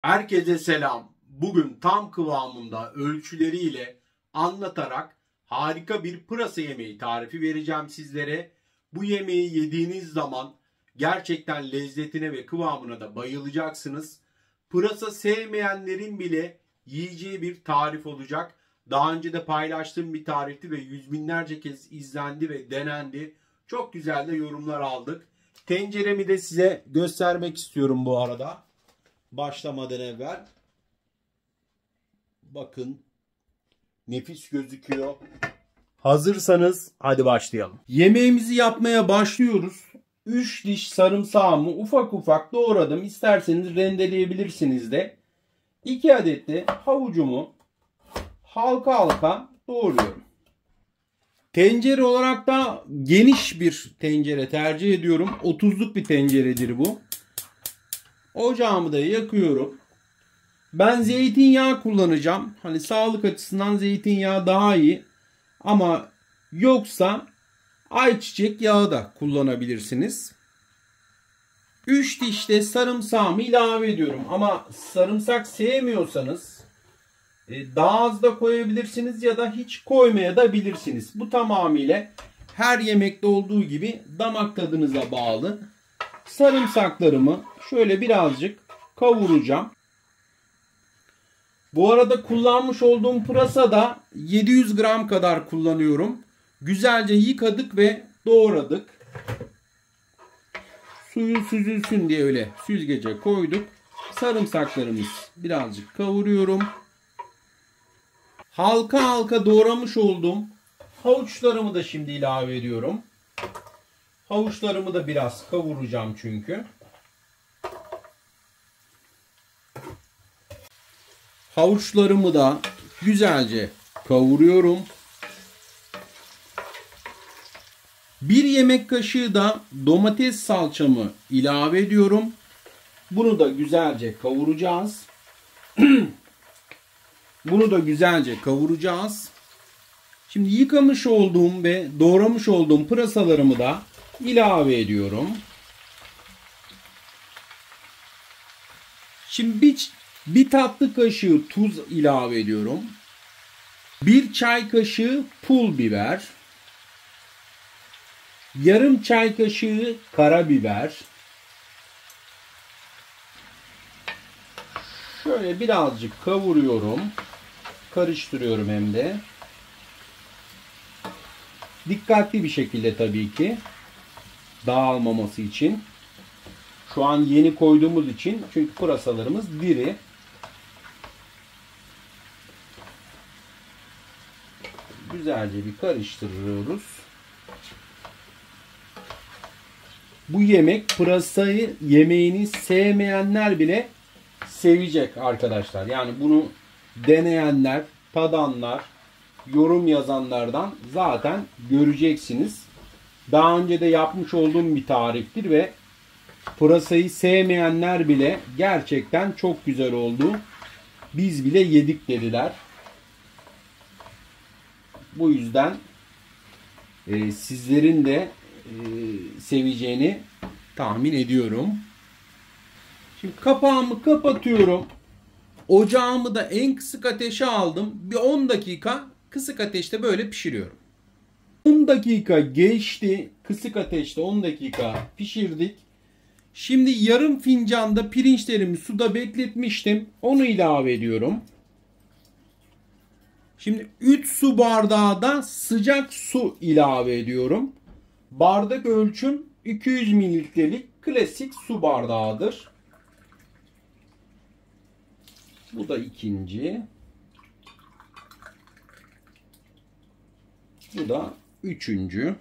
Herkese selam. Bugün tam kıvamında ölçüleriyle anlatarak harika bir pırasa yemeği tarifi vereceğim sizlere. Bu yemeği yediğiniz zaman gerçekten lezzetine ve kıvamına da bayılacaksınız. Pırasa sevmeyenlerin bile yiyeceği bir tarif olacak. Daha önce de paylaştığım bir tarifti ve yüz binlerce kez izlendi ve denendi. Çok güzel de yorumlar aldık. Tenceremi de size göstermek istiyorum bu arada. Başlamadan evvel. Bakın. Nefis gözüküyor. Hazırsanız hadi başlayalım. Yemeğimizi yapmaya başlıyoruz. 3 diş sarımsağımı ufak ufak doğradım. İsterseniz rendeleyebilirsiniz de. 2 adet de havucumu halka halka doğruyorum. Tencere olarak da geniş bir tencere tercih ediyorum. 30'luk bir tenceredir bu. Ocağımı da yakıyorum. Ben zeytinyağı kullanacağım. Hani sağlık açısından zeytinyağı daha iyi. Ama yoksa ayçiçek yağı da kullanabilirsiniz. 3 diş de sarımsağımı ilave ediyorum. Ama sarımsak sevmiyorsanız daha az da koyabilirsiniz ya da hiç koymaya da bilirsiniz. Bu tamamıyla her yemekte olduğu gibi damak tadınıza bağlı. Sarımsaklarımı şöyle birazcık kavuracağım. Bu arada kullanmış olduğum pırasa da 700 gram kadar kullanıyorum. Güzelce yıkadık ve doğradık. Suyu süzülsün diye öyle süzgece koyduk. Sarımsaklarımız birazcık kavuruyorum. Halka halka doğramış olduğum havuçlarımı da şimdi ilave ediyorum. Havuçlarımı da biraz kavuracağım çünkü. Havuçlarımı da güzelce kavuruyorum. 1 yemek kaşığı da domates salçamı ilave ediyorum. Bunu da güzelce kavuracağız. Bunu da güzelce kavuracağız. Şimdi yıkamış olduğum ve doğramış olduğum pırasalarımı da ilave ediyorum. Şimdi bir tatlı kaşığı tuz ilave ediyorum. 1 çay kaşığı pul biber. Yarım çay kaşığı karabiber. Şöyle birazcık kavuruyorum. Karıştırıyorum hem de. Dikkatli bir şekilde tabii ki. Dağılmaması için. Şu an yeni koyduğumuz için, çünkü pırasalarımız diri. Güzelce bir karıştırıyoruz. Bu yemek pırasayı yemeğini sevmeyenler bile sevecek arkadaşlar. Yani bunu deneyenler, tadanlar, yorum yazanlardan zaten göreceksiniz. Daha önce de yapmış olduğum bir tariftir ve pırasayı sevmeyenler bile gerçekten çok güzel oldu. Biz bile yedik dediler. Bu yüzden sizlerin de seveceğini tahmin ediyorum. Şimdi kapağımı kapatıyorum. Ocağımı da en kısık ateşe aldım. Bir 10 dakika kısık ateşte böyle pişiriyorum. 10 dakika geçti. Kısık ateşte 10 dakika pişirdik. Şimdi yarım fincanda pirinçlerimi suda bekletmiştim. Onu ilave ediyorum. Şimdi 3 su bardağı da sıcak su ilave ediyorum. Bardak ölçüm 200 mililitrelik klasik su bardağıdır. Bu da ikinci. Bu da üçüncü.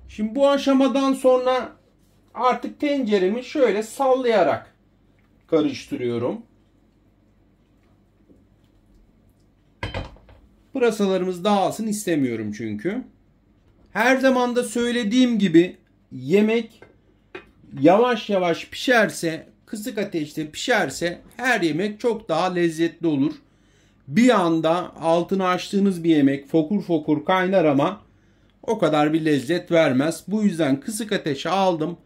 Şimdi bu aşamadan sonra artık tenceremi şöyle sallayarak karıştırıyorum. Pırasalarımız dağılsın istemiyorum çünkü. Her zaman da söylediğim gibi yemek yavaş yavaş pişerse, kısık ateşte pişerse her yemek çok daha lezzetli olur. Bir anda altını açtığınız bir yemek fokur fokur kaynar ama o kadar bir lezzet vermez. Bu yüzden kısık ateşe aldım.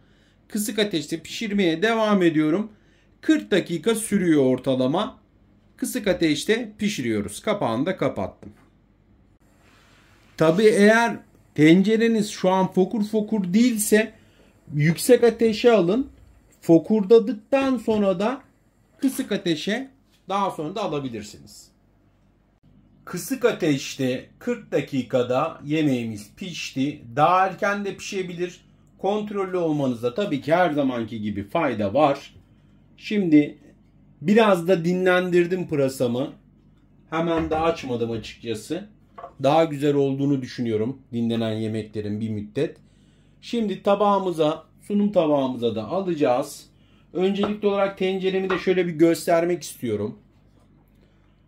Kısık ateşte pişirmeye devam ediyorum. 40 dakika sürüyor ortalama. Kısık ateşte pişiriyoruz. Kapağını da kapattım. Tabii eğer tencereniz şu an fokur fokur değilse yüksek ateşe alın. Fokurdadıktan sonra da kısık ateşe daha sonra da alabilirsiniz. Kısık ateşte 40 dakikada yemeğimiz pişti. Daha erken de pişebilir. Kontrollü olmanızda tabii ki her zamanki gibi fayda var. Şimdi biraz da dinlendirdim pırasamı. Hemen de açmadım açıkçası. Daha güzel olduğunu düşünüyorum dinlenen yemeklerin bir müddet. Şimdi tabağımıza, sunum tabağımıza da alacağız. Öncelikli olarak tenceremi de şöyle bir göstermek istiyorum.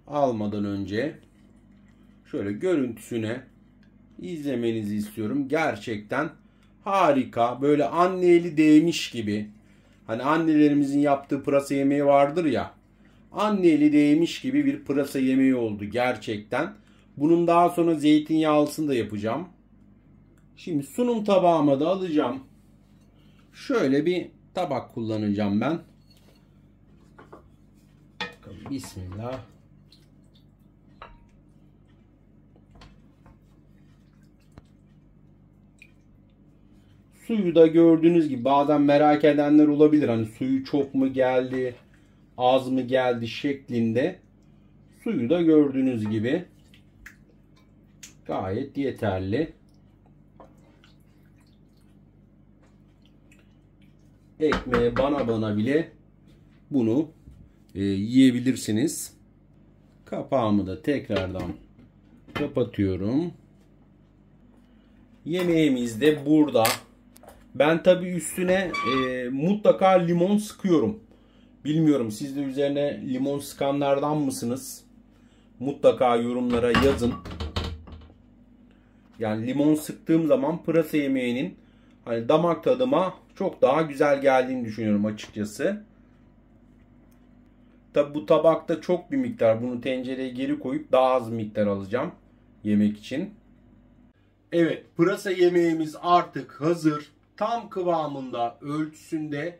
Almadan önce şöyle görüntüsüne izlemenizi istiyorum. Gerçekten harika. Böyle anne eli değmiş gibi. Hani annelerimizin yaptığı pırasa yemeği vardır ya. Anne eli değmiş gibi bir pırasa yemeği oldu gerçekten. Bunun daha sonra zeytinyağlısını da yapacağım. Şimdi sunum tabağıma da alacağım. Şöyle bir tabak kullanacağım ben. Bismillah. Suyu da gördüğünüz gibi bazen merak edenler olabilir. Hani suyu çok mu geldi, az mı geldi şeklinde. Suyu da gördüğünüz gibi gayet yeterli. Ekmeğe bana bile bunu yiyebilirsiniz. Kapağımı da tekrardan kapatıyorum. Yemeğimiz de burada. Ben tabii üstüne mutlaka limon sıkıyorum. Bilmiyorum, siz de üzerine limon sıkanlardan mısınız? Mutlaka yorumlara yazın. Yani limon sıktığım zaman pırasa yemeğinin hani damak tadıma çok daha güzel geldiğini düşünüyorum açıkçası. Tabi bu tabakta çok bir miktar, bunu tencereye geri koyup daha az miktar alacağım yemek için. Evet, pırasa yemeğimiz artık hazır. Tam kıvamında, ölçüsünde,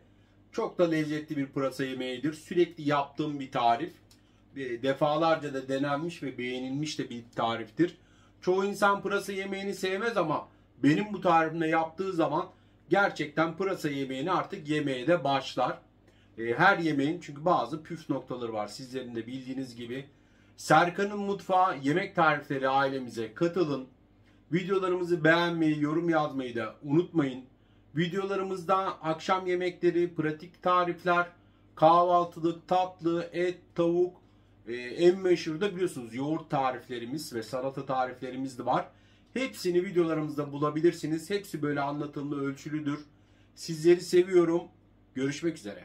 çok da lezzetli bir pırasa yemeğidir. Sürekli yaptığım bir tarif. Defalarca da denenmiş ve beğenilmiş de bir tariftir. Çoğu insan pırasa yemeğini sevmez ama benim bu tarifimle yaptığı zaman gerçekten pırasa yemeğini artık yemeye de başlar. Her yemeğin çünkü bazı püf noktaları var. Sizlerin de bildiğiniz gibi. Serkan'ın Mutfağı yemek tarifleri ailemize katılın. Videolarımızı beğenmeyi, yorum yazmayı da unutmayın. Videolarımızda akşam yemekleri, pratik tarifler, kahvaltılık, tatlı, et, tavuk, en meşhur da biliyorsunuz yoğurt tariflerimiz ve salata tariflerimiz de var. Hepsini videolarımızda bulabilirsiniz. Hepsi böyle anlatımlı, ölçülüdür. Sizleri seviyorum. Görüşmek üzere.